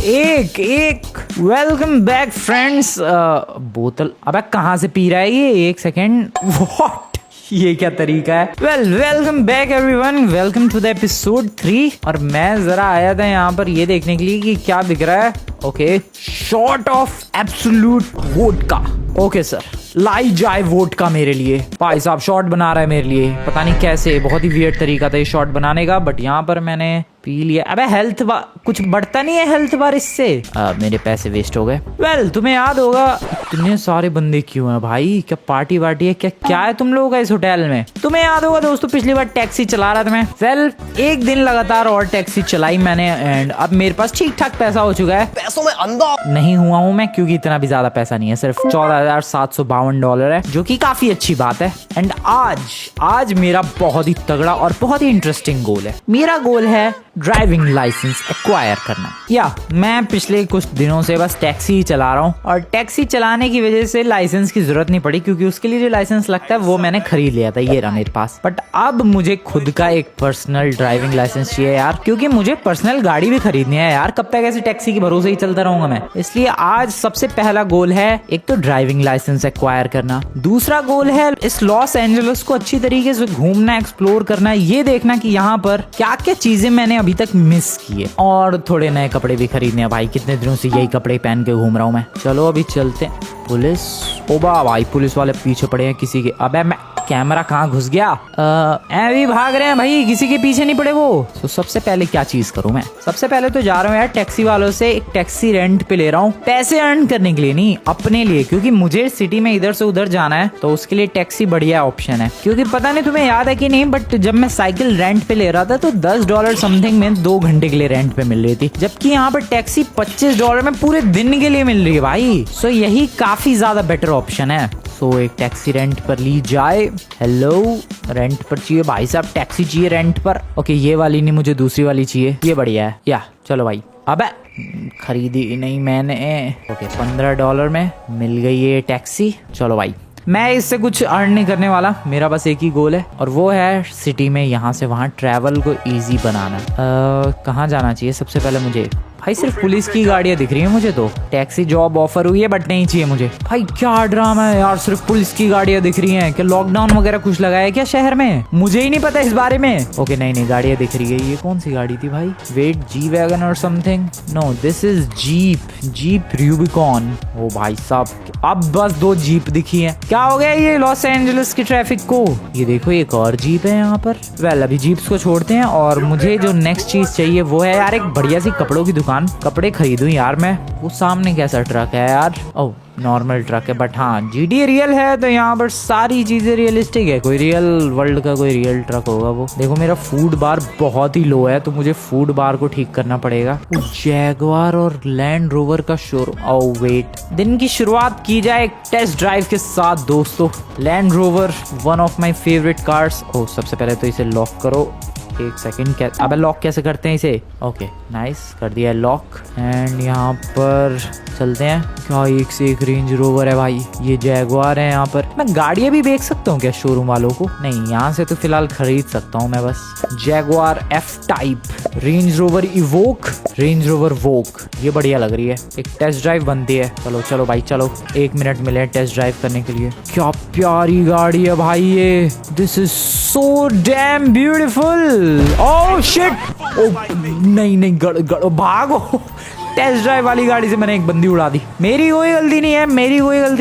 एक एक welcome back friends. बोतल अबे कहाँ से पी रहा है ये? एक सेकेंड, व्हाट, ये क्या तरीका है? Welcome back everyone, welcome to the episode 3। और मैं जरा आया था यहाँ पर ये देखने के लिए कि क्या बिक रहा है। Okay, shot of absolute vodka. Okay sir, लाई जाए वोडका मेरे लिए। भाई साहब शॉट बना रहा है मेरे लिए, पता नहीं कैसे, बहुत ही वियर्ड तरीका था ये शॉट बनाने का, बट यहाँ पर मैंने पी लिया। अबे हेल्थ कुछ बढ़ता नहीं है हेल्थ बार इससे। मेरे पैसे वेस्ट हो गए। वेल तुम्हें याद होगा इतने सारे बंदे क्यों हैं भाई? क्या पार्टी वार्टी है क्या है तुम लोगों का इस होटल में? तुम्हें याद होगा दोस्तों, पिछली बार टैक्सी चला रहा था मैं। वेल एक दिन लगातार और टैक्सी चलाई मैंने एंड अब मेरे पास ठीक ठाक पैसा हो चुका है। पैसों में अंधा नहीं हुआ हूँ मैं, क्योंकि इतना भी ज्यादा पैसा नहीं है, सिर्फ $14,752 है, जो कि काफी अच्छी बात है। एंड आज मेरा बहुत ही तगड़ा और बहुत ही इंटरेस्टिंग गोल है। मेरा गोल है ड्राइविंग लाइसेंस एक्वायर करना। मैं पिछले कुछ दिनों से बस टैक्सी ही चला रहा हूँ और टैक्सी चलाने की वजह से लाइसेंस की जरूरत नहीं पड़ी, क्योंकि उसके लिए जो लाइसेंस लगता है वो मैंने खरीद लिया था, ये रहा मेरे पास। बट अब मुझे खुद का एक पर्सनल ड्राइविंग लाइसेंस चाहिए यार, क्योंकि मुझे पर्सनल गाड़ी भी खरीदनी है यार। कब तक ऐसे टैक्सी के भरोसे ही चलता रहूंगा मैं? इसलिए आज सबसे पहला गोल है एक तो ड्राइविंग लाइसेंस एक्वायर करना। दूसरा गोल है इस लॉस एंजलिस को अच्छी तरीके से घूमना, एक्सप्लोर करना, ये देखना कि यहाँ पर क्या क्या चीजें मैंने अभी तक मिस किए, और थोड़े नए कपड़े भी खरीदने हैं भाई। कितने दिनों से यही कपड़े पहन के घूम रहा हूँ मैं। चलो अभी चलते हैं। पुलिस, ओबा भाई पुलिस वाले पीछे पड़े हैं किसी के। अबे मैं कैमरा कहाँ घुस गया? भी भाग रहे हैं भाई, किसी के पीछे नहीं पड़े वो। तो सबसे पहले क्या चीज करूं मैं? सबसे पहले तो जा रहा हूँ यार टैक्सी वालों से एक टैक्सी रेंट पे ले रहा हूँ, पैसे अर्न करने के लिए नहीं, अपने लिए, क्योंकि मुझे सिटी में इधर से उधर जाना है, तो उसके लिए टैक्सी बढ़िया ऑप्शन है। क्योंकि पता नहीं तुम्हें याद है कि नहीं, बट जब मैं साइकिल रेंट पे ले रहा था तो $10 समथिंग में 2 घंटे के लिए रेंट पे मिल रही थी, जबकि यहाँ पर टैक्सी $25 में पूरे दिन के लिए मिल रही है भाई। सो यही काफी ज्यादा बेटर ऑप्शन है। सो एक टैक्सी रेंट पर ली जाए। हेलो, रेंट पर चाहिए भाई साहब, टैक्सी चाहिए रेंट पर। ओके ये वाली नहीं, मुझे दूसरी वाली चाहिए, ये बढ़िया है। या चलो भाई। अबे खरीदी नहीं मैंने। ओके $15 में मिल गई ये टैक्सी। चलो भाई, मैं इससे कुछ अर्न नहीं करने वाला, मेरा बस एक ही गोल है, और वो है सिटी में यहाँ से वहाँ ट्रैवल को इजी बनाना। कहाँ जाना चाहिए सबसे पहले मुझे? भाई सिर्फ पुलिस की गाड़ियाँ दिख रही है मुझे तो। टैक्सी जॉब ऑफर हुई है बट नहीं चाहिए मुझे। भाई क्या ड्रामा है यार, सिर्फ पुलिस की गाड़ियाँ दिख रही हैं। क्या लॉकडाउन वगैरह कुछ लगा है क्या शहर में? मुझे ही नहीं पता इस बारे में। ओके नहीं गाड़ियाँ दिख रही है। ये कौन सी गाड़ी थी भाई? वेट, जी वैगन और something? No this is jeep rubicon. ओ भाई साहब, अब बस 2 जीप दिखी है। क्या हो गया ये लॉस एंजलिस की ट्रैफिक को? ये देखो एक और जीप है यहाँ पर। वेल अभी जीप्स को छोड़ते हैं, और मुझे जो नेक्स्ट चीज चाहिए वो है यार एक बढ़िया सी कपड़ों की दुकान। कपड़े खरीदूं यार मैं। वो सामने कैसा ट्रक है यार? ओह नॉर्मल ट्रक है, बट हाँ GTA रियल है तो यहाँ पर सारी चीजें रियलिस्टिक है। कोई रियल वर्ल्ड का कोई रियल ट्रक होगा वो। देखो मेरा फूड बार बहुत ही लो है, तो मुझे फूड बार को ठीक करना पड़ेगा। जैगवार और लैंड रोवर का शोरूम। ओह वेट, दिन की शुरुआत की जाए एक टेस्ट ड्राइव के साथ दोस्तों। Land rover, one of my favourite cars. ओह सबसे पहले तो इसे लॉक करो। एक सेकंड, क्या अबे लॉक कैसे करते हैं इसे? ओके नाइस, कर दिया है लॉक। एंड यहाँ पर चलते हैं। क्या एक से एक रेंज रोवर है भाई, ये जैगवार है। यहाँ पर मैं गाड़ियाँ भी बेच सकता हूँ क्या शोरूम वालों को? नहीं, यहाँ से तो फिलहाल खरीद सकता हूँ मैं बस। Jaguar F type, range rover evoque, range rover evoque, ये बढ़िया लग रही है। एक टेस्ट ड्राइव बनती है। चलो भाई चलो, 1 मिनट मिले टेस्ट ड्राइव करने के लिए। क्या प्यारी गाड़ी है भाई ये। This is so damn beautiful. Oh shit, नहीं भागो। टेस्ट ड्राइव वाली गाड़ी से मैंने एक बंदी उड़ा दी। मेरी कोई गलती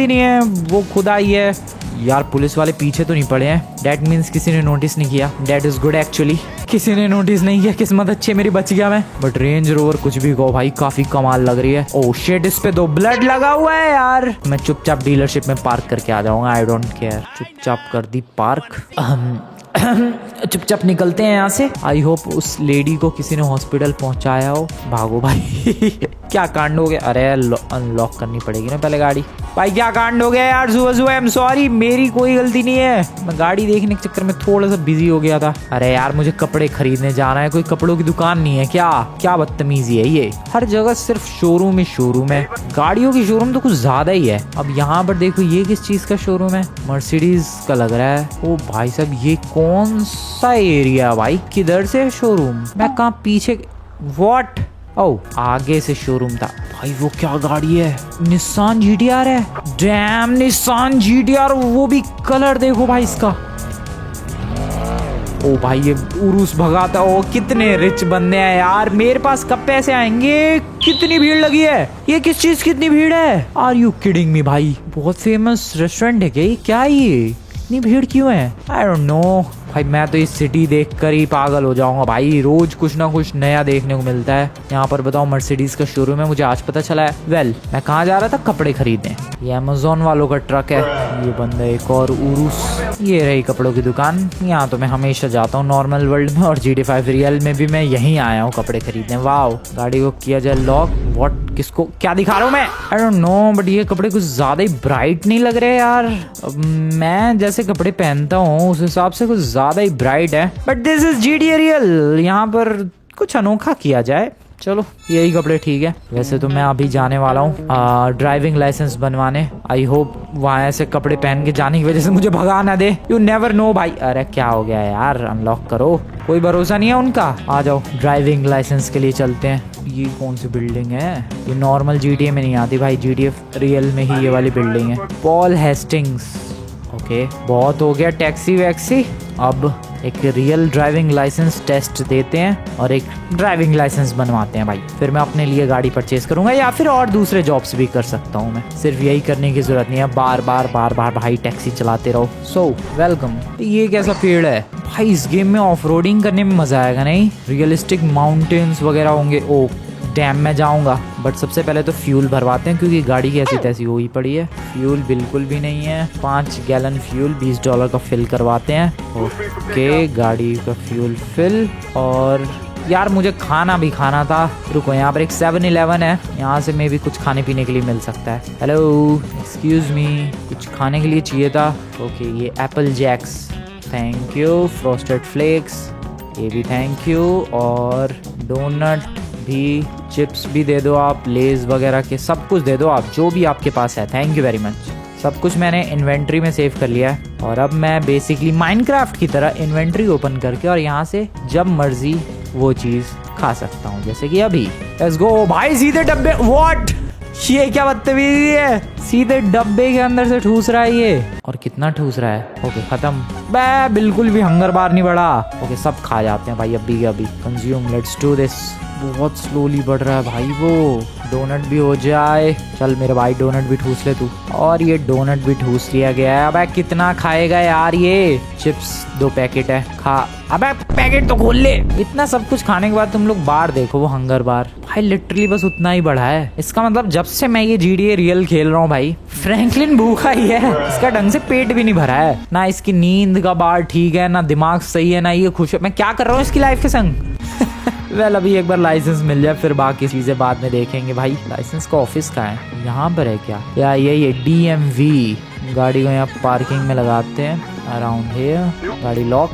नहीं है, वो खुद आई है यार। पुलिस वाले पीछे तो नहीं पड़े हैं, डेट मीन्स किसी ने नोटिस नहीं किया। डेट इज गुड एक्चुअली, किसी ने नोटिस नहीं किया, किस्मत अच्छी है मेरी, बच गया मैं। बट रेंज रोवर कुछ भी कहो भाई, काफी कमाल लग रही है। ओह शिट, इस पे 2 ब्लड लगा हुआ है यार। मैं चुपचाप डीलरशिप में पार्क करके आ जाऊंगा, आई डोंट केयर। चुपचाप कर दी पार्क। चुपचाप निकलते हैं यहाँ से। आई होप उस लेडी को किसी ने हॉस्पिटल पहुंचाया हो। भागो भाई। क्या कांड हो गया? अरे अनलॉक करनी पड़ेगी ना पहले गाड़ी। भाई क्या कांड हो गया यार सुबह? आई एम सॉरी, मेरी कोई गलती नहीं है, मैं गाड़ी देखने के चक्कर में थोड़ा सा बिजी हो गया था। अरे यार मुझे कपड़े खरीदने जाना है, कोई कपड़ों की दुकान नहीं है क्या? क्या बदतमीजी है ये, हर जगह सिर्फ शोरूम ही शोरूम है। गाड़ियों की शोरूम तो कुछ ज्यादा ही है। अब यहाँ पर देखो ये किस चीज का शोरूम है? मर्सिडीज का लग रहा है। ओ भाई साहब, ये कौन सा एरिया भाई? किधर से शोरूम? मैं कहाँ पीछे? व्हाट? ओ आगे से शोरूम था भाई। वो क्या गाड़ी है? निसान GTR है। डैम, निसान GTR, वो भी कलर देखो भाई इसका। ओ भाई ये उरूस भगाता। ओ कितने रिच बंदे हैं यार, मेरे पास कब पैसे आएंगे? कितनी भीड़ लगी है, ये किस चीज की इतनी भीड़ है? आर यू किडिंग मी भाई? बहुत फेमस रेस्टोरेंट है क्या? क्या है ये? इतनी भीड़ क्यों है? आई डोंट नो भाई। मैं तो इस सिटी देखकर ही पागल हो जाऊंगा भाई। रोज कुछ ना कुछ नया देखने को मिलता है यहाँ पर। बताओ मर्सिडीज का शोरूम है, मुझे आज पता चला है। वेल मैं कहाँ जा रहा था? कपड़े खरीदने। ये अमेजोन वालों का ट्रक है। ये बंदा एक और उरूस। ये रही कपड़ों की दुकान। यहाँ तो मैं हमेशा जाता हूँ नॉर्मल वर्ल्ड में, और GT5 रियल में भी मैं यहीं आया हूँ कपड़े खरीदने। वाओ, गाड़ी को किया जाए लॉक। व्हाट, किसको क्या दिखा रहा हूँ मैं? आई डोंट नो, बट ये कपड़े कुछ ज्यादा ही ब्राइट नहीं लग रहे यार। मैं जैसे कपड़े पहनता हूँ उस हिसाब से कुछ ज्यादा ही ब्राइट है। But this is GTA real, यहाँ पर कुछ अनोखा किया जाए। चलो यही कपड़े ठीक है। वैसे तो मैं अभी जाने वाला हूँ ड्राइविंग लाइसेंस बनवाने। आई होप वहाँ ऐसे कपड़े पहन के जाने की वजह से मुझे भगा ना दे। यू नेवर नो भाई। अरे क्या हो गया यार, अनलॉक करो, कोई भरोसा नहीं है उनका। आ जाओ ड्राइविंग लाइसेंस के लिए चलते हैं। ये कौन सी बिल्डिंग है? ये नॉर्मल GTA में नहीं आती भाई, GTA रियल में ही ये वाली बिल्डिंग है। Paul Hastings. ओके बहुत हो गया टैक्सी वैक्सी। अब एक रियल ड्राइविंग लाइसेंस टेस्ट देते हैं और एक ड्राइविंग लाइसेंस बनवाते हैं भाई। फिर मैं अपने लिए गाड़ी परचेज करूंगा, या फिर और दूसरे जॉब्स भी कर सकता हूँ मैं। सिर्फ यही करने की जरूरत नहीं है, बार बार भाई टैक्सी चलाते रहो। So welcome. ये कैसा पेड़ है भाई? इस गेम में ऑफ रोडिंग करने में मजा आएगा नहीं? रियलिस्टिक माउंटेन्स वगैरह होंगे। ओ डैम में जाऊंगा, बट सबसे पहले तो फ्यूल भरवाते हैं क्योंकि गाड़ी की ऐसी तैसी हुई पड़ी है। फ्यूल बिल्कुल भी नहीं है। 5 गैलन फ्यूल $20 का फिल करवाते हैं। ओके गाड़ी का फ्यूल फिल। और यार मुझे खाना भी खाना था। रुको, यहाँ पर एक 7-Eleven है, यहाँ से मे भी कुछ खाने पीने के लिए मिल सकता है। हेलो एक्सक्यूज मी, कुछ खाने के लिए चाहिए था। ओके ये Apple Jacks, thank you. Frosted Flakes, ये भी थैंक यू। और डोनट भी, चिप्स भी दे दो आप, लेज वगैरह के सब कुछ दे दो आप, जो भी आपके पास है। Thank you very much. सब कुछ मैंने इन्वेंट्री में सेव कर लिया है, और अब मैं बेसिकली माइनक्राफ्ट की तरह इन्वेंट्री ओपन करके और यहाँ से जब मर्जी वो चीज़ खा सकता हूँ, जैसे कि अभी। लेट्स गो भाई, सीधे डब्बे। व्हाट, ये क्या बदतमीजी है? सीधे डब्बे के अंदर से ठूस रहा है ये। और कितना ठूस रहा है? ओके खत्म। बिल्कुल भी हंगर बार नहीं बढ़ा। ओके सब खा जाते हैं भाई अभी के अभी। Consume, let's do this. बहुत स्लोली बढ़ रहा है भाई वो। डोनट भी हो जाए। चल मेरे भाई डोनट भी ठूस ले तू। और ये डोनट भी ठूस लिया गया है। अबे कितना खाएगा यार ये? चिप्स 2 पैकेट है, खा। अबे पैकेट तो खोल ले। इतना सब कुछ खाने के बाद तुम लोग बार देखो, वो हंगर बार भाई लिटरली बस उतना ही बढ़ा है। इसका मतलब जब से मैं ये GTA रियल खेल रहा हूँ भाई, फ्रैंकलिन भूखा ही है। इसका ढंग से पेट भी नहीं भरा है, ना इसकी नींद का बार ठीक है, ना दिमाग सही है, ना ये खुश है। मैं क्या कर रहा हूँ इसकी लाइफ के संग? वेल अभी एक बार लाइसेंस मिल जाए, फिर बाकी चीजें बाद में देखेंगे भाई। लाइसेंस का ऑफिस कहाँ है? यहाँ पर है क्या? या ये DMV। गाड़ी को यहाँ पार्किंग में लगाते हैं, अराउंड हियर। गाड़ी लॉक।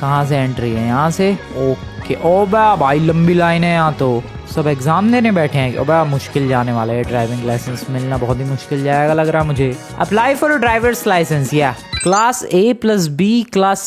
कहाँ से एंट्री है? यहाँ से। ओके। ओ भाई लंबी लाइन है यहाँ तो। सब एग्जाम देने बैठे हैं। ओ मुश्किल जाने वाला है ड्राइविंग लाइसेंस मिलना, बहुत ही मुश्किल जाएगा लग रहा है मुझे। अप्लाई फॉर ड्राइवर्स लाइसेंस, या class A+B, class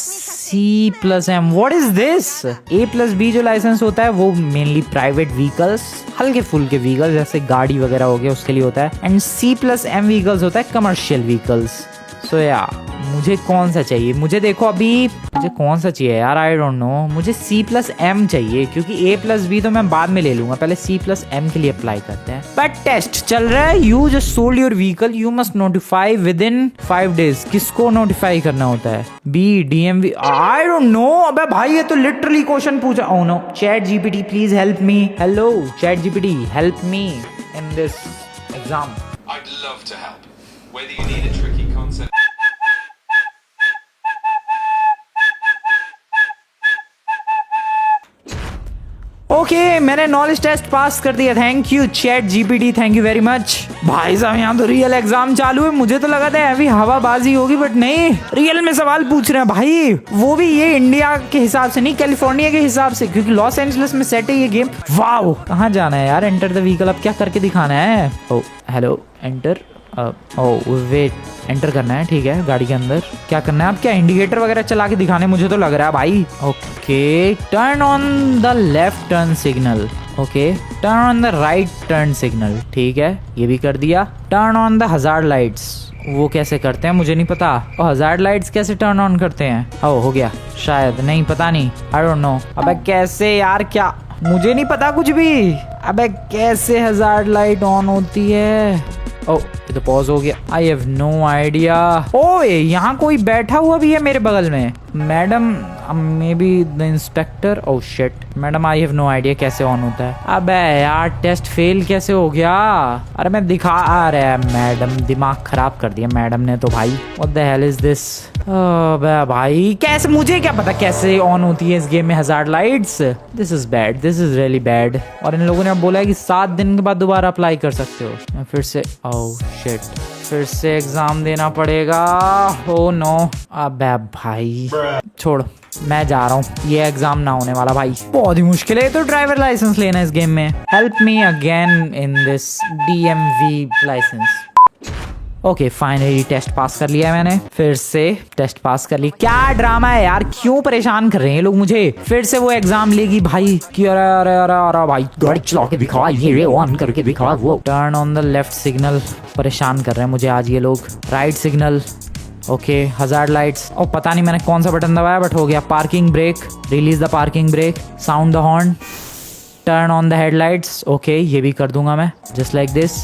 C+M। What is this? A+B जो लाइसेंस होता है वो मेनली प्राइवेट व्हीकल्स, हल्के फुल्के व्हीकल्स जैसे गाड़ी वगैरह हो गया उसके लिए होता है। एंड C+M व्हीकल्स होता है कमर्शियल व्हीकल्स। सो या मुझे कौन सा चाहिए? मुझे देखो अभी मुझे कौन सा चाहिए यार, आई डोंट नो। मुझे C+M चाहिए क्योंकि A+B तो मैं बाद में ले लूंगा, पहले C+M के लिए अप्लाई करते हैं। बट टेस्ट चल रहा है। You just sold your vehicle, you must notify within 5 days। किसको नोटिफाई करना होता है? DMV, I don't know. अबे भाई ये तो लिटरली क्वेश्चन पूछा। Oh no, ChatGPT please help me. Hello ChatGPT, help me in this exam. I'd love to help. Whether you need a tricky concept. Okay मैंने knowledge test pass कर दिया। Thank you ChatGPT, thank you very much. भाई साहब यहाँ तो real exam चालू है। मुझे तो लगा था अभी हवाबाजी होगी, बट नहीं, रियल में सवाल पूछ रहे हैं भाई। वो भी ये इंडिया के हिसाब से नहीं, कैलिफोर्निया के हिसाब से, क्योंकि लॉस एंजलिस में सेट है ये गेम। वाओ, कहाँ जाना है यार? Enter the vehicle. अब क्या करके दिखाना है? ओ हेलो, एंटर। वेट, एंटर करना है, ठीक है। गाड़ी के अंदर क्या करना है? अब क्या इंडिकेटर वगैरह चला के दिखाने मुझे तो लग रहा है भाई। Okay, turn on the left turn signal. Okay, turn on the right turn signal, ठीक है ये भी कर दिया। Turn on the hazard lights, वो कैसे करते हैं मुझे नहीं पता। और हजार्ड लाइट्स कैसे टर्न ऑन करते हैं? ओह हो गया शायद, नहीं पता नहीं, आई डोंट नो। अबे कैसे यार, क्या मुझे नहीं पता कुछ भी। अबे कैसे हजार्ड लाइट ऑन होती है? ओह ये तो पॉज हो गया, आई हैव नो आइडिया। ओए यहाँ कोई बैठा हुआ भी है मेरे बगल में, madam may be the inspector. Oh shit madam, I have no idea कैसे ऑन होता है। अबे यार टेस्ट फेल कैसे हो गया? अरे मैं दिखा आ रहा है, मैडम दिमाग खराब कर दिया मैडम ने तो भाई। What the hell is this? अबे भाई कैसे, मुझे क्या पता कैसे ऑन होती है इस गेम में hazard lights. This is bad, this is really bad. और इन लोगों ने अब बोला है कि 7 दिन के बाद दोबारा अप्लाई कर सकते हो। मैं फिर से, ओह शिट, फिर से एग्जाम देना पड़ेगा। ओह नो, अबे भाई छोड़, मैं जा रहा हूँ, ये एग्जाम ना होने वाला भाई, बहुत ही मुश्किल है तो ड्राइवर लाइसेंस लेना इस गेम में। Help me again in this DMV licence. Okay finally test pass कर लिया है मैंने, फिर से टेस्ट पास कर ली। क्या ड्रामा है यार, क्यों परेशान कर रहे हैं लोग मुझे? फिर से वो एग्जाम लेगी भाई कि अरे अरे अरे अरे भाई गाड़ी चला के दिखा, ये ऑन करके दिखा, वो turn on the left signal. परेशान कर रहे हैं मुझे आज ये लोग। Write signal, okay hazard lights. और पता नहीं मैंने कौन सा बटन दबाया बट हो गया। Parking brake, release the parking brake, sound the horn, turn on the headlights. Okay ये भी कर दूंगा मैं, just like this.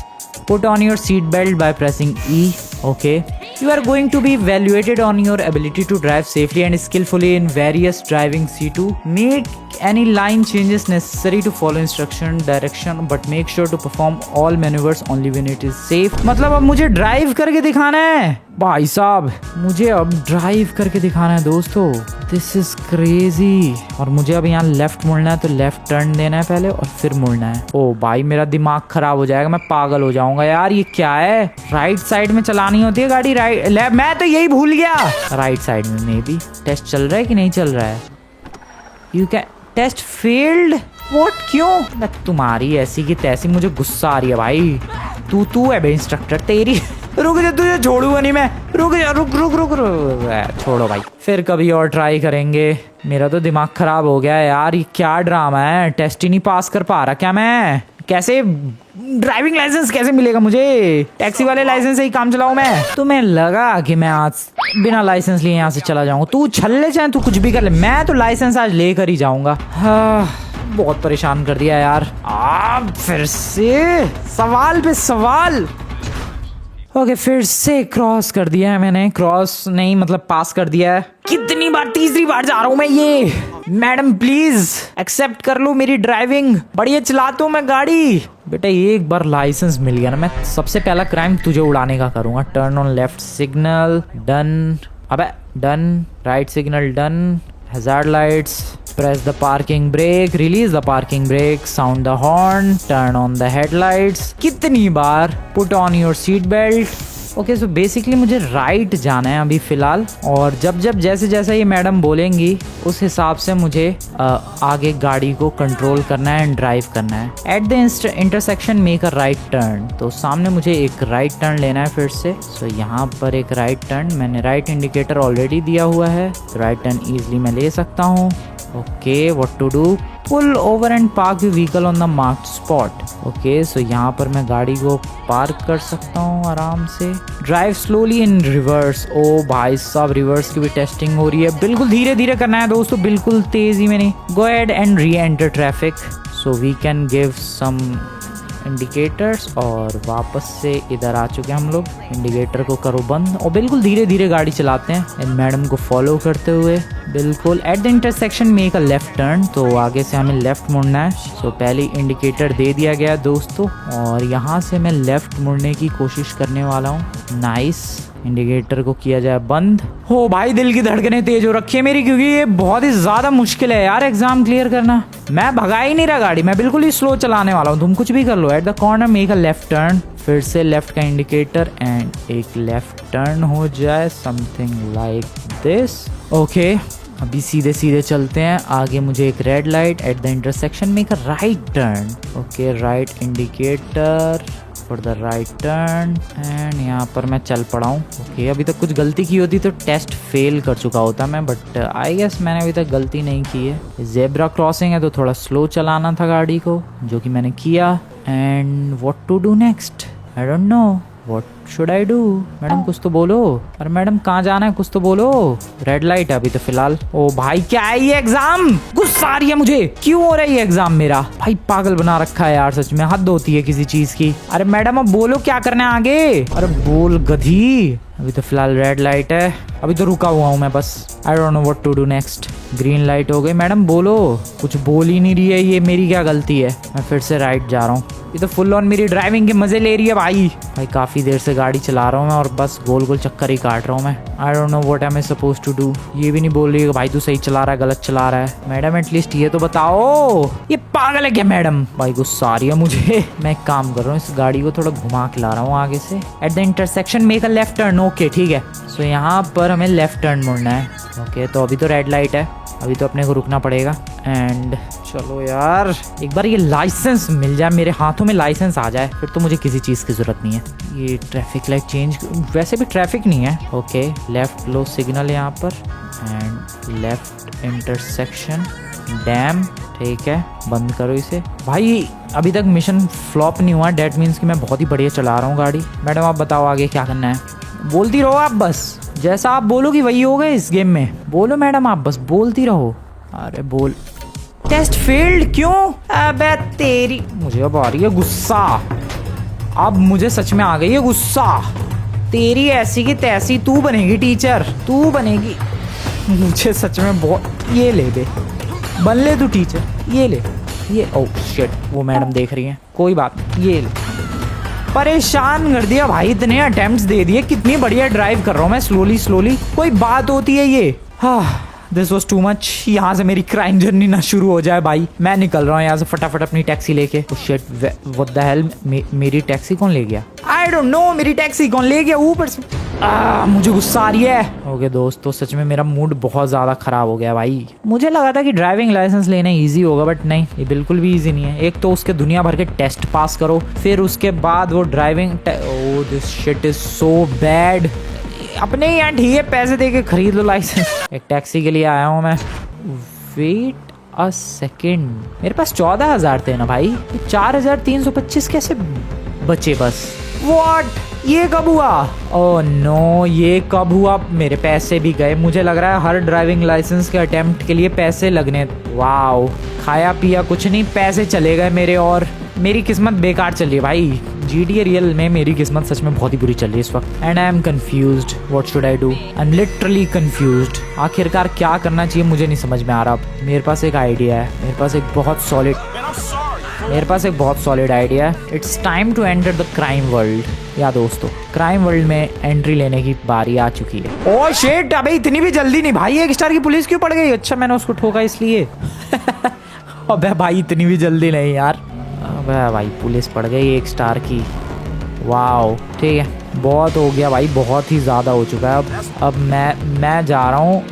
Put on your seat belt by pressing E. Okay. You are going to be evaluated on your ability to drive safely and skillfully in various driving C2. Make any line changes necessary to follow instruction direction, but make sure to perform all maneuvers only when it is safe. मतलब अब मुझे drive करके दिखाना है भाई साहब, मुझे अब ड्राइव करके दिखाना है दोस्तों। This is crazy. और मुझे अब यहाँ लेफ्ट मुड़ना है तो लेफ्ट टर्न देना है पहले और फिर मुड़ना है। ओ भाई मेरा दिमाग खराब हो जाएगा, मैं पागल हो जाऊंगा यार। ये क्या है, राइट साइड में चलानी होती है गाड़ी, राइट लेफ्ट, मैं तो यही भूल गया। राइट साइड में मे बी। टेस्ट चल रहा है कि नहीं चल रहा है? You can test failed. What, क्यों? तुम्हारी ऐसी की तैसी, मुझे गुस्सा आ रही है भाई। तू है बे इंस्ट्रक्टर, तेरी रुक जा, तुझे छोड़ूंगा नहीं मैं। रुक जा, रुक रुक रुक रुक, छोड़ो भाई, फिर कभी और ट्राई करेंगे। मेरा तो दिमाग खराब हो गया यार, ये क्या ड्रामा है? टेस्ट ही नहीं पास कर पा रहा क्या मैं? कैसे ड्राइविंग लाइसेंस कैसे मिलेगा मुझे? टैक्सी वाले लाइसेंस से ही काम चलाऊं मैं? तुम्हें लगा कि मैं आज बिना लाइसेंस लिए यहाँ से चला जाऊंगा? तू छल्ले चाहे तू कुछ भी कर ले, मैं तो लाइसेंस आज लेकर ही जाऊंगा। हाँ, बहुत परेशान कर दिया यार। फिर से सवाल पे सवाल। ओके फिर से क्रॉस कर दिया है मैंने, क्रॉस नहीं मतलब पास कर दिया है। कितनी बार, तीसरी बार जा रहा हूँ मैं ये। मैडम प्लीज एक्सेप्ट कर लो मेरी ड्राइविंग, बढ़िया चलाता हूँ मैं गाड़ी। बेटा एक बार लाइसेंस मिल गया ना, मैं सबसे पहला क्राइम तुझे उड़ाने का करूंगा। Turn on left signal, done. अबे done, right signal done, hazard lights, press the parking brake, release the parking brake, sound the horn, turn on the headlights। कितनी बार? put on your seat belt। Okay so basically मुझे right जाना है अभी फिलहाल, और जब जब जैसे जैसा ये मैडम बोलेंगी उस हिसाब से मुझे आगे गाड़ी को कंट्रोल करना है एंड ड्राइव करना है। At the intersection make a right turn, तो सामने मुझे एक राइट टर्न लेना है फिर से। सो यहाँ पर एक राइट टर्न, मैंने राइट इंडिकेटर ऑलरेडी दिया हुआ है, तो राइट टर्न ईजिली मैं ले सकता हूँ। Okay what to do, pull over and park the vehicle on the marked spot. Okay so यहाँ पर मैं गाड़ी को पार्क कर सकता हूँ आराम से। Drive slowly in reverse. ओ भाई साहब रिवर्स की भी टेस्टिंग हो रही है, बिल्कुल धीरे धीरे करना है दोस्तों, बिल्कुल तेजी में नहीं। Go ahead and reenter traffic, so we can give some indicators. और वापस से इधर आ चुके हैं हम लोग, इंडिकेटर को करो बंद और बिल्कुल धीरे धीरे गाड़ी चलाते हैं इन मैडम को फॉलो करते हुए। बिल्कुल at the intersection make a left turn, तो आगे से हमें लेफ्ट मुड़ना है। सो पहले इंडिकेटर दे दिया गया दोस्तों, और यहाँ से मैं लेफ्ट मुड़ने की कोशिश करने वाला हूँ। नाइस, इंडिकेटर को किया जाए बंद। हो भाई दिल की धड़कनें तेज हो रखी है मेरी, क्योंकि ये बहुत ही ज्यादा मुश्किल है यार एग्जाम क्लियर करना। मैं भगा ही नहीं रहा गाड़ी, मैं बिल्कुल ही स्लो चलाने वाला हूँ, तुम कुछ भी कर लो। At the corner make a left turn, फिर से लेफ्ट का इंडिकेटर एंड एक लेफ्ट टर्न हो जाए, समथिंग लाइक दिस। ओके अभी सीधे सीधे चलते हैं आगे। मुझे एक red light, at the intersection make a right turn. Okay right indicator, for the right turn and यहाँ पर मैं चल पड़ा हूँ। ओके अभी तक कुछ गलती की होती तो टेस्ट फेल कर चुका होता मैं, बट आई गेस मैंने अभी तक गलती नहीं की है। जेब्रा क्रॉसिंग है तो थोड़ा स्लो चलाना था गाड़ी को, जो कि मैंने किया। And what to do next, I don't know, what should I do. Madam कुछ तो बोलो, अरे मैडम कहाँ जाना है कुछ तो बोलो। रेड लाइट है अभी तो फिलहाल। ओ भाई क्या है ये एग्जाम, गुस्सा आ रही है मुझे, क्यों हो रहा है ये एग्जाम मेरा। भाई पागल बना रखा है यार, सच में हद होती है किसी चीज की। अरे मैडम अब बोलो क्या करना है आगे, अरे बोल गधी। अभी तो फिलहाल रेड लाइट है, अभी तो रुका हुआ हूँ मैं बस। I don't know what to do next. Green light हो गई, मैडम बोलो, कुछ बोल ही नहीं रही है, ये मेरी क्या गलती है। मैं फिर से राइट जा रहा हूँ, ये तो फुल ऑन मेरी ड्राइविंग के मजे ले रही है भाई। भाई काफी देर से गाड़ी चला रहा हूँ मैं और बस गोल गोल चक्कर ही काट रहा हूँ मैं। I don't know what am I suppose to do. ये भी नहीं बोल रही है भाई तू सही चला रहा है गलत चला रहा है। मैडम एटलीस्ट ये तो बताओ, ये पागल है क्या मैडम। भाई गुस्सा आ रही है मुझे। मैं एक काम कर रहा हूँ, इस गाड़ी को थोड़ा घुमा के ला रहा हूँ आगे से। At the intersection make a left turn. Okay ठीक है, सो यहाँ पर हमें लेफ्ट टर्न मुड़ना है। ओके तो अभी तो रेड लाइट है, अभी तो अपने को रुकना पड़ेगा। एंड चलो यार एक बार ये लाइसेंस मिल जाए, मेरे हाथों में लाइसेंस आ जाए, फिर तो मुझे किसी चीज़ की ज़रूरत नहीं है। ये ट्रैफिक लाइट चेंज, वैसे भी ट्रैफिक नहीं है। ओके लेफ्ट लो सिग्नल यहाँ पर एंड लेफ्ट इंटरसेक्शन डैम। ठीक है बंद करो इसे। भाई अभी तक मिशन फ्लॉप नहीं हुआ, डेट मीन्स कि मैं बहुत ही बढ़िया चला रहा हूँ गाड़ी। मैडम आप बताओ आगे क्या करना है। बोलती रहो आप बस, जैसा आप बोलोगी वही होगा इस गेम में। बोलो मैडम आप बस बोलती रहो। अरे बोल। टेस्ट फेल्ड क्यों, अबे तेरी, मुझे अब आ रही है गुस्सा। अब मुझे सच में आ गई है गुस्सा। तेरी ऐसी की तैसी तू बनेगी टीचर, तू बनेगी। मुझे सच में बहुत, ये ले दे, बन ले तू टीचर, ये ले ये। ओ शिट वो मैडम देख रही हैं, कोई बात नहीं, ये ले। परेशान कर दिया भाई, इतने अटेम्प्ट्स दे दिए, कितनी बढ़िया ड्राइव कर रहा हूँ मैं स्लोली स्लोली, कोई बात होती है ये। हाँ दिस वॉज टू मच। यहाँ से मेरी क्राइम जर्नी ना शुरू हो जाए भाई। मैं निकल रहा हूँ यहाँ से फटाफट अपनी टैक्सी लेके। शिट व्हाट द हेल, मेरी टैक्सी कौन ले गया। आई डोंट नो मेरी टैक्सी कौन ले गया ऊपर से। मुझे गुस्सा आ रही है। ओके दोस्तों सच में मेरा मूड बहुत ज़्यादा ख़राब हो गया भाई। मुझे लगा था कि ड्राइविंग लाइसेंस लेना इजी होगा, बट नहीं, ये बिल्कुल भी इजी नहीं है। एक तो उसके दुनिया भर के टेस्ट पास करो, फिर उसके बाद वो driving. Oh this shit is so bad. अपने ही यहाँ ठीक है, पैसे दे के खरीद लो लाइसेंस। एक टैक्सी के लिए आया हूँ मैं। वेट अ सेकेंड, मेरे पास 14,000 थे ना भाई, 4,325 कैसे बचे बस। व्हाट, ये कब हुआ। ओह नो ये कब हुआ, मेरे पैसे भी गए। मुझे लग रहा है हर ड्राइविंग लाइसेंस के अटेम्प्ट के लिए पैसे लगने। वाओ खाया पिया कुछ नहीं, पैसे चले गए मेरे और मेरी किस्मत बेकार चल रही है भाई। GTA रियल में मेरी किस्मत सच में बहुत ही बुरी चल रही है इस वक्त। And I am confused, what should I do. I am literally confused. आखिरकार क्या करना चाहिए मुझे नहीं समझ में आ रहा। मेरे पास एक आइडिया है, मेरे पास एक बहुत सॉलिड आइडिया है। It's time to enter the crime world. या दोस्तों क्राइम वर्ल्ड में एंट्री लेने की बारी आ चुकी है। ओह शिट, अबे इतनी भी जल्दी नहीं भाई, 1 स्टार की पुलिस क्यों पड़ गई। अच्छा मैंने उसको ठोका इसलिए। अबे भाई इतनी भी जल्दी नहीं यार। अबे भाई पुलिस पड़ गई 1 स्टार की। वाओ ठीक है बहुत हो गया भाई, बहुत ही ज़्यादा हो चुका है। अब मैं जा रहा हूँ।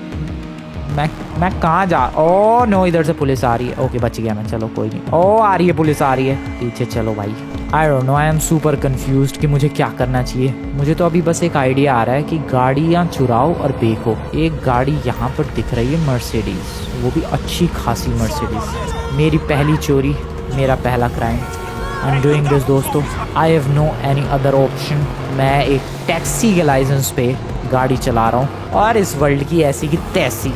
मैं कहाँ जा, ओह नो इधर से पुलिस आ रही है। ओके बच गया मैं, चलो कोई नहीं। ओह आ रही है पुलिस, आ रही है पीछे, चलो भाई। आई don't no, I am super confused कि मुझे क्या करना चाहिए। मुझे तो अभी बस एक आइडिया आ रहा है कि गाड़ियाँ चुराओ और बेचो। एक गाड़ी यहाँ पर दिख रही है मर्सिडीज, वो भी अच्छी खासी मर्सिडीज। मेरी पहली चोरी, मेरा पहला crime. I am doing this दोस्तों, I have no any other option. मैं एक टैक्सी के लाइसेंस पे गाड़ी चला रहा हूँ और इस वर्ल्ड की ऐसी की तैसी।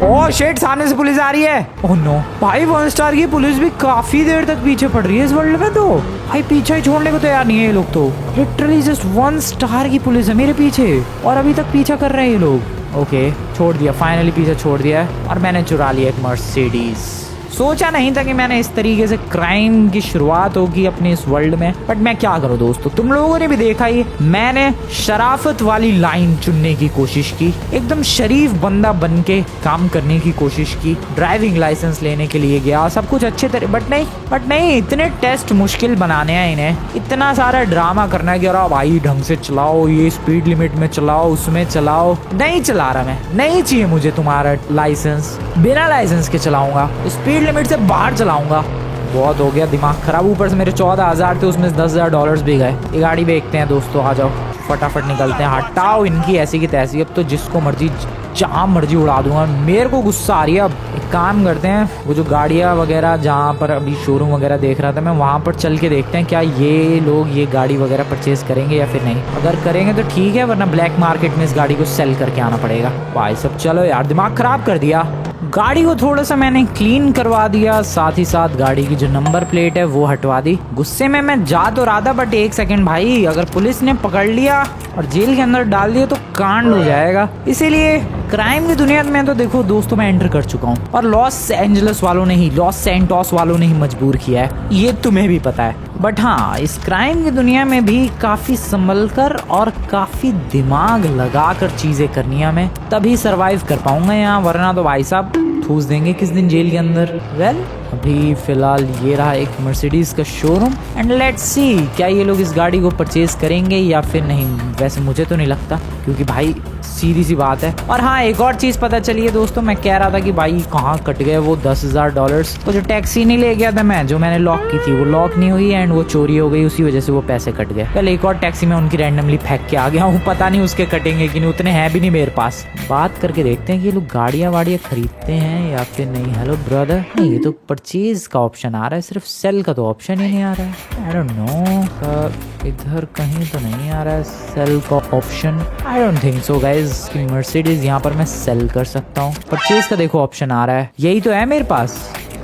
ओह शिट सामने से पुलिस आ रही है। ओह नो भाई 1 स्टार की पुलिस भी काफी देर तक पीछे पड़ रही है इस वर्ल्ड में। तो भाई पीछे ही छोड़ने को तैयार नहीं है ये लोग। तो लिटरली जस्ट 1 स्टार की पुलिस है मेरे पीछे और अभी तक पीछा कर रहे हैं ये लोग। ओके छोड़ दिया, फाइनली पीछे छोड़ दिया है और मैंने चुरा लिया एक मर्सिडीज। सोचा नहीं था कि मैंने इस तरीके से क्राइम की शुरुआत होगी अपने इस वर्ल्ड में, बट मैं क्या करूं दोस्तों, तुम लोगों ने भी देखा ही, मैंने शराफत वाली लाइन चुनने की कोशिश की, एकदम शरीफ बंदा बन के काम करने की कोशिश की, ड्राइविंग लाइसेंस लेने के लिए गया, सब कुछ अच्छे तरह, बट नहीं इतने टेस्ट मुश्किल बनाने हैं इन्हें, इतना सारा ड्रामा करना है कि अरे भाई ढंग से चलाओ, ये स्पीड लिमिट में चलाओ, उसमें चलाओ। नहीं चला रहा मैं, नहीं चाहिए मुझे तुम्हारा लाइसेंस, बिना लाइसेंस के चलाऊंगा, स्पीड लिमिट से बाहर चलाऊंगा। बहुत हो गया दिमाग खराब। ऊपर से मेरे 14,000 थे, उसमें से $10,000 भी गए। ये गाड़ी बेचते हैं दोस्तों, आ जाओ फटाफट निकलते हैं। हटाओ इनकी ऐसी की तैसी, अब तो जिसको मर्जी जहाँ मर्जी उड़ा दूंगा। मेरे को गुस्सा आ रही है। अब एक काम करते हैं, वो जो गाड़ियाँ वगैरह जहाँ पर अभी शोरूम वगैरह देख रहा था मैं, वहाँ पर चल के देखते हैं क्या ये लोग ये गाड़ी वगैरह परचेज करेंगे या फिर नहीं। अगर करेंगे तो ठीक है, वरना ब्लैक मार्केट में इस गाड़ी को सेल करके आना पड़ेगा। भाई सब चलो यार, दिमाग खराब कर दिया। गाड़ी को थोड़ा सा मैंने क्लीन करवा दिया, साथ ही साथ गाड़ी की जो नंबर प्लेट है वो हटवा दी। गुस्से में मैं जा तो रहा था, बट एक सेकंड भाई, अगर पुलिस ने पकड़ लिया और जेल के अंदर डाल दिया तो कांड हो जाएगा। इसीलिए क्राइम की दुनिया में तो देखो दोस्तों मैं एंटर कर चुका हूँ, और लॉस एंजलस वालों ने ही, लॉस सैंटोस वालों ने ही मजबूर किया है, ये तुम्हें भी पता है। बट हाँ, इस क्राइम की दुनिया में भी काफी संभल कर और काफी दिमाग लगा कर चीजें करनी है हमें, तभी सरवाइव कर पाऊंगा यहाँ, वरना तो भाई साहब ठूस देंगे किस दिन जेल के अंदर। वेल अभी फिलहाल ये रहा एक मर्सिडीज का शोरूम, एंड लेट्स सी क्या ये लोग इस गाड़ी को परचेज करेंगे या फिर नहीं। वैसे मुझे तो नहीं लगता, क्योंकि भाई सीधी सी बात है। और हाँ, एक और चीज पता चली है दोस्तों, मैं कह रहा था कि भाई कहाँ कट गए वो $10,000। तो जो टैक्सी नहीं ले गया था मैं, जो मैंने लॉक की थी, वो लॉक नहीं हुई एंड वो चोरी हो गई, उसी वजह से वो पैसे कट गए। कल एक और टैक्सी में उनकी रैंडमली फेंक के आ गया हूँ, पता नहीं उसके कटेंगे कि नहीं, उतने हैं भी नहीं मेरे पास। बात करके देखते हैं कि ये लोग गाड़ियाँ वाड़ियाँ खरीदते हैं या फिर नहीं। हेलो ब्रदर, नहीं ये तो परचेज का ऑप्शन आ रहा है, सिर्फ सेल का तो ऑप्शन ही नहीं आ रहा है। आई डोंट नो, इधर कहीं तो नहीं आ रहा है सेल का option. I don't think so guys कि मर्सिडीज यहाँ पर मैं सेल कर सकता हूँ। परचेज का देखो ऑप्शन आ रहा है, यही तो है मेरे पास,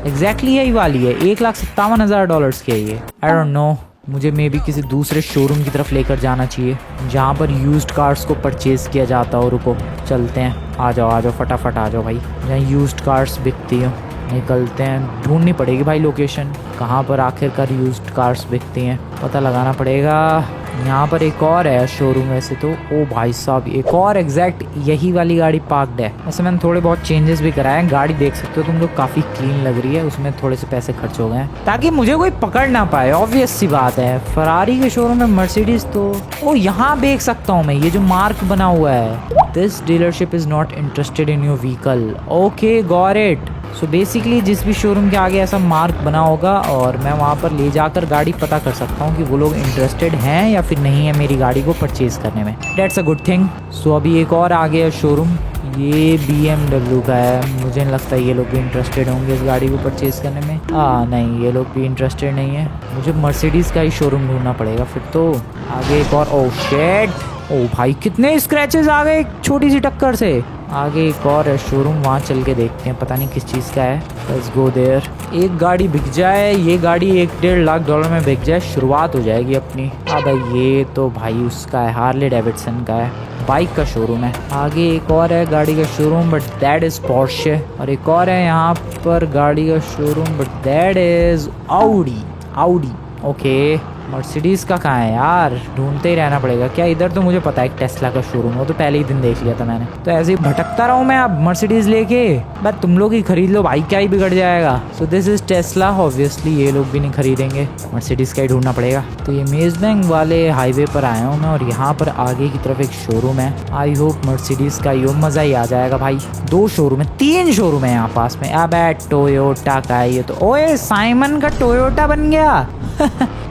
एग्जैक्टली यही वाली है। $1,57,000 की है ये। आई डोंट नो, मुझे मे बी किसी दूसरे शोरूम की तरफ लेकर जाना चाहिए जहाँ पर यूज्ड कार्स को परचेज किया जाता हो। रुको चलते हैं, आ जाओ फटाफट आ जाओ भाई, जहाँ यूज्ड कार्स बिकती हो। निकलते हैं, ढूंढनी पड़ेगी भाई लोकेशन, कहाँ पर आखिरकार यूज्ड कार्स बिकती हैं, पता लगाना पड़ेगा। यहाँ पर एक और है शोरूम वैसे तो। ओ भाई साहब, एक और एग्जैक्ट यही वाली गाड़ी पार्कड है। वैसे मैंने थोड़े बहुत चेंजेस भी कराए हैं, गाड़ी देख सकते हो तुम लोग, काफ़ी क्लीन लग रही है। उसमें थोड़े से पैसे खर्च हो गए हैं ताकि मुझे कोई पकड़ ना पाए, ऑब्वियस सी बात है। फरारी के शोरूम में मर्सिडीज तो ओ यहाँ देख सकता हूँ मैं, ये जो मार्क बना हुआ है, this dealership is not interested in your vehicle. Okay got it. So basically जिस भी शोरूम के आगे ऐसा मार्क बना होगा और मैं वहाँ पर ले जाकर गाड़ी पता कर सकता हूँ कि वो लोग इंटरेस्टेड हैं या फिर नहीं है मेरी गाड़ी को परचेज करने में। That's a good thing. So अभी एक और आ गया शोरूम, ये BMW का है। मुझे नहीं लगता ये लोग भी इंटरेस्टेड होंगे इस गाड़ी को परचेज करने में। नहीं, ये लोग भी इंटरेस्टेड नहीं है। मुझे मर्सिडीज़ का ही शोरूम ढूंढना पड़ेगा फिर तो। आगे एक और, ओह शिट, ओ भाई कितने स्क्रैचेस आ गए एक छोटी सी टक्कर से। आगे एक और है शोरूम, वहाँ चल के देखते हैं, पता नहीं किस चीज़ का है। Let's go there. एक गाड़ी बिक जाए, ये गाड़ी $1-1.5 लाख में बिक जाए, शुरुआत हो जाएगी अपनी। भाई ये तो भाई उसका है, हार्ले डेविडसन का है, बाइक का शोरूम है। आगे एक और है गाड़ी का showroom, but that is Porsche. और एक और है यहाँ पर गाड़ी का showroom, but that is Audi. Okay, Mercedes का कहाँ है यार, ढूंढते ही रहना पड़ेगा। क्या इधर तो मुझे पता है टेस्ला का शोरूम, वो तो पहले ही दिन देख लिया था मैंने। तो ऐसे ही भटकता रहूँ मैं अब मर्सिडीज़ लेके, बस तुम लोग ही खरीद लो भाई, क्या ही बिगड़ जाएगा। So this is Tesla, obviously ये लोग भी नहीं खरीदेंगे, मर्सिडीज़ का ही ढूंढना पड़ेगा। तो ये मेजबैंक वाले हाईवे पर आया हूँ मैं, और यहाँ पर आगे की तरफ एक शोरूम है। आई होप मर्सिडीज़ का यो मज़ा ही आ जाएगा भाई। 2 शोरूम है, 3 शोरूम है यहाँ पास में। अब टोयोटा का है ये तो। ओए साइमन का टोयोटा बन गया।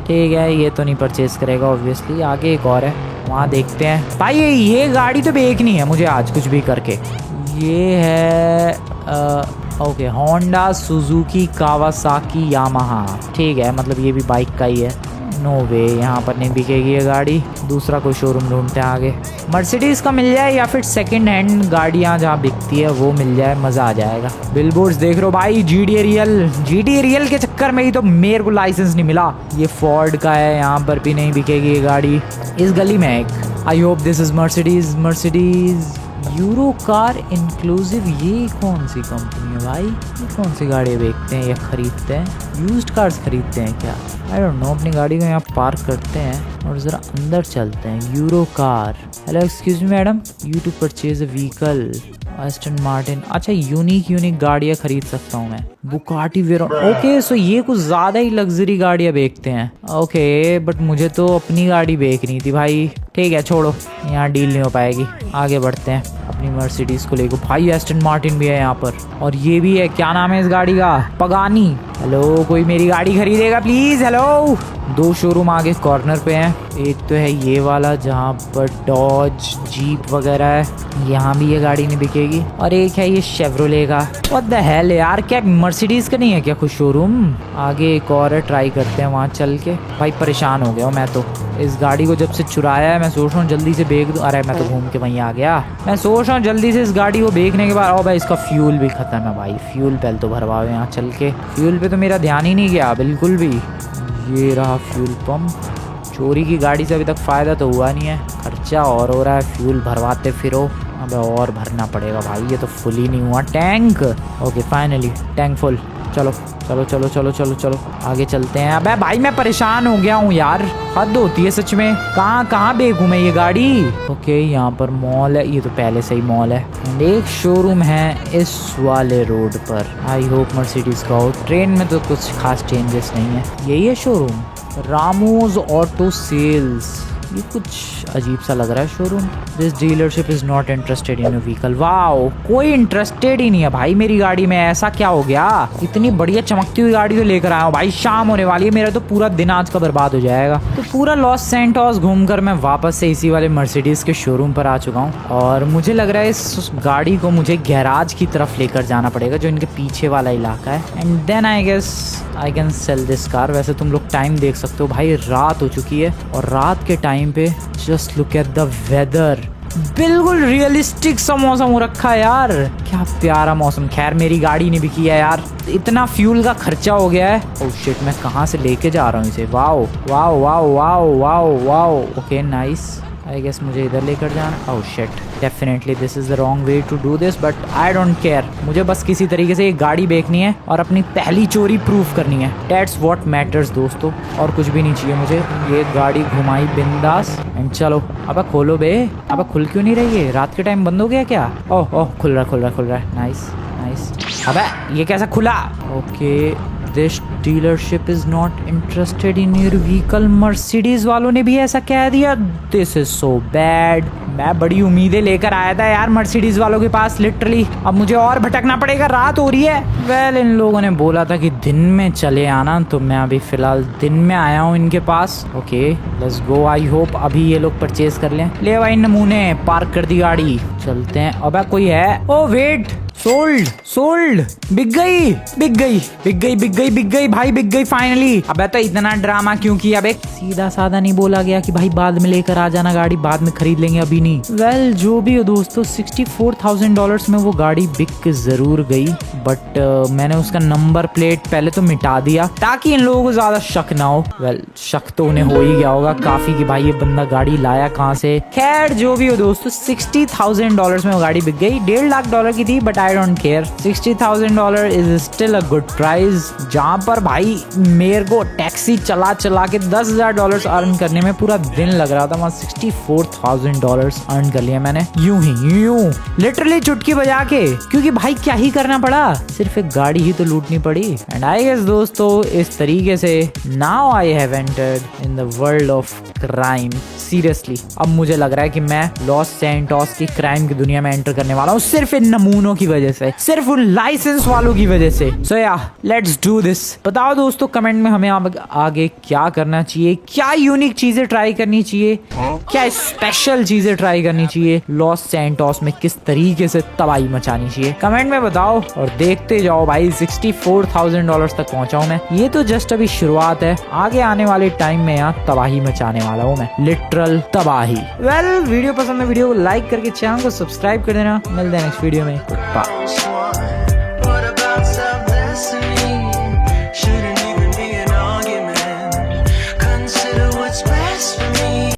ठीक है, ये तो नहीं परचेज करेगा ऑब्वियसली। आगे एक और है, वहाँ देखते हैं। भाई ये गाड़ी तो बेचनी है मुझे आज कुछ भी करके। ये है okay, Honda, Suzuki, Kawasaki, Yamaha. ठीक है, मतलब ये भी बाइक का ही है। नो वे, यहाँ पर नहीं बिकेगी ये गाड़ी। दूसरा कोई शोरूम ढूंढते हैं आगे। मर्सिडीज़ का मिल जाए या फिर सेकंड हैंड गाड़ियाँ जहाँ बिकती है वो मिल जाए, मज़ा आ जाएगा। बिलबोर्ड्स देख लो भाई, GTA रियल के चक्कर में ही तो मेरे को लाइसेंस नहीं मिला। ये फोर्ड का है, यहाँ पर भी नहीं बिकेगी ये गाड़ी। इस गली में एक, I hope this is Mercedes euro car inclusive. ये कौन सी कंपनी है भाई, ये कौन सी गाड़ियाँ बेचते हैं या खरीदते हैं? यूज्ड कार्स खरीदते हैं क्या? आई डोंट नो। अपनी गाड़ी को यहाँ पार्क करते हैं और ज़रा अंदर चलते हैं। Euro car. Hello excuse me madam, you to purchase a vehicle. Aston Martin. अच्छा, यूनिक गाड़ियाँ खरीद सकता हूँ मैं। Bugatti Veyron. ओके, सो ये कुछ ज़्यादा ही लग्जरी गाड़ियाँ बेचते हैं। ओके, बट मुझे तो अपनी गाड़ी बेचनी थी भाई। ठीक है, छोड़ो, यहाँ डील नहीं हो पाएगी। आगे बढ़ते हैं अपनी मर्सिडीज़ को लेकर। भाई एस्टन मार्टिन भी है यहाँ पर, और ये भी है, क्या नाम है इस गाड़ी का? पगानी। हेलो, कोई मेरी गाड़ी खरीदेगा प्लीज? हेलो। 2 शोरूम आगे कॉर्नर पे हैं। एक तो है ये वाला जहाँ पर डॉज जीप वगैरह है, यहाँ भी ये गाड़ी नहीं बिकेगी। और एक है ये शेवरोले का। व्हाट द हेल यार, क्या मर्सिडीज का नहीं है क्या कुछ शोरूम? आगे एक और है, ट्राई करते हैं वहाँ चल के। भाई परेशान हो गया हूँ मैं तो, इस गाड़ी को जब से चुराया है मैं सोच रहा हूँ जल्दी से बेच दूँ। अरे मैं तो घूम के वहीं आ गया। मैं सोच रहा हूँ जल्दी से इस गाड़ी को बेचने के बाद, ओ भाई इसका फ्यूल भी खत्म है भाई, फ्यूल पहले तो भरवाओ यहाँ चल के। फ्यूल पे तो मेरा ध्यान ही नहीं गया बिल्कुल भी। ये रहा फ्यूल पंप। चोरी की गाड़ी से अभी तक फ़ायदा तो हुआ नहीं है, खर्चा और हो रहा है। फ्यूल भरवाते फिरो, अबे और भरना पड़ेगा भाई, ये तो फुल ही नहीं हुआ tank. Okay finally tank full. चलो चलो चलो चलो चलो चलो आगे चलते हैं। अबे भाई मैं परेशान हो गया हूँ यार, हद होती है सच में। कहाँ बेचूं मैं ये गाड़ी? ओके यहाँ पर मॉल है, ये तो पहले से ही मॉल है। एंड एक शोरूम है इस वाले रोड पर। आई होप मर्सिडीज का हो। ट्रेन में तो कुछ खास चेंजेस नहीं है। यही है शोरूम, रामोस ऑटो सेल्स। ये कुछ अजीब सा लग रहा है showroom. This dealership is not interested in vehicle. Wow, कोई इंटरेस्टेड ही नहीं है भाई मेरी गाड़ी में। ऐसा क्या हो गया? इतनी बढ़िया चमकती हुई गाड़ी तो लेकर आया हूँ भाई, शाम होने वाली है, मेरा तो पूरा दिन आज का बर्बाद हो जाएगा। तो पूरा लॉस सैंटोस घूमकर मैं वापस से इसी वाले मर्सिडीज के शोरूम पर आ चुका हूँ। और मुझे लग रहा है इस गाड़ी को मुझे गैराज की तरफ लेकर जाना पड़ेगा, जो इनके पीछे वाला इलाका है। And then I guess I can sell this car. वैसे तुम लोग टाइम देख सकते हो भाई, टाइम हो चुकी है। और रात के टाइम पे just look at the weather, बिल्कुल रियलिस्टिक सा मौसम हो रखा है यार। क्या प्यारा मौसम। खैर मेरी गाड़ी नहीं बिकी है यार, इतना फ्यूल का खर्चा हो गया है। ओह शिट, मैं कहाँ से लेके जा रहा हूँ इसे? Wow wow wow wow wow wow. Okay nice, I guess मुझे इधर लेकर जाना। Oh shit, definitely this is the wrong way to do this, but I don't care. मुझे बस किसी तरीके से ये गाड़ी बेचनी है और अपनी पहली चोरी प्रूफ करनी है। दैट्स व्हाट मैटर्स दोस्तों, और कुछ भी नहीं चाहिए मुझे। ये गाड़ी घुमाई बिंदास एंड चलो। अब खोलो बे, अब खुल क्यों नहीं रही है? रात के टाइम बंद हो गया क्या? ओह ओह, खुल रहा है। Nice nice. अबे ये कैसा खुला? Okay, this dealership is not interested in your vehicle. Mercedes वालों ने भी ऐसा कह दिया। This is so bad. मैं बड़ी उम्मीदें लेकर आया था यार मर्सिडीज वालों के पास, लिटरली। अब मुझे और भटकना पड़ेगा, रात हो रही है। वेल इन लोगों ने बोला था कि दिन में चले आना, तो मैं अभी फिलहाल दिन में आया हूँ इनके पास। Okay let's go. I hope अभी ये लोग परचेज कर लें। ले भाई नमूने, पार्क कर दी गाड़ी, चलते हैं। अब कोई है? ओ वेट, सोल्ड, बिक गई भाई, बिक गई फाइनली। अबे तो इतना ड्रामा क्यों किया? अबे सीधा साधा नहीं बोला गया कि भाई बाद में लेकर आ जाना गाड़ी, बाद में खरीद लेंगे, अभी नहीं। वेल जो भी हो दोस्तों, $64,000 में वो गाड़ी बिक जरूर गई, बट मैंने उसका नंबर प्लेट पहले तो मिटा दिया ताकि इन लोगों को ज्यादा शक ना हो। वेल शक तो उन्हें हो ही गया होगा काफी कि भाई ये बंदा गाड़ी लाया कहाँ से। खैर जो भी हो दोस्तों, $60,000 में वो गाड़ी बिक गई। $1.5 लाख की थी, but I don't care. $60,000 is still a good price. जहाँ पर भाई मेरे को टैक्सी चला के $10,000 अर्न करने में पूरा दिन लग रहा था, वहाँ $64,000 अर्न कर लिया मैंने यूं लिटरली चुटकी बजा के। क्योंकि भाई क्या ही करना पड़ा, सिर्फ एक गाड़ी ही तो लूटनी पड़ी। एंड आई गेस दोस्तों इस तरीके से now I have entered in the world of crime. Seriously अब मुझे लग रहा है कि मैं लॉस सैंटोस की क्राइम की दुनिया में एंटर करने वाला हूँ, सिर्फ इन नमूनों की वजह से, सिर्फ उन लाइसेंस वालों की वजह से। सो या लेट्स डू दिस। बताओ दोस्तों कमेंट में हमें आगे क्या करना चाहिए, क्या यूनिक चीजें ट्राई करनी चाहिए, क्या स्पेशल चीजें ट्राई करनी चाहिए, लॉस सैंटोस में किस तरीके से तबाही मचानी चाहिए, कमेंट में बताओ। और देखते जाओ भाई, $64,000 तक पहुंचा हूं मैं। ये तो जस्ट अभी शुरुआत है, आगे आने वाले टाइम में यहाँ तबाही मचाने वाला हूँ मैं, लिटरल तबाही। वेल वीडियो पसंद है, वीडियो को लाइक करके चैनल को सब्सक्राइब कर देना। मिलते हैं नेक्स्ट वीडियो में। बाय।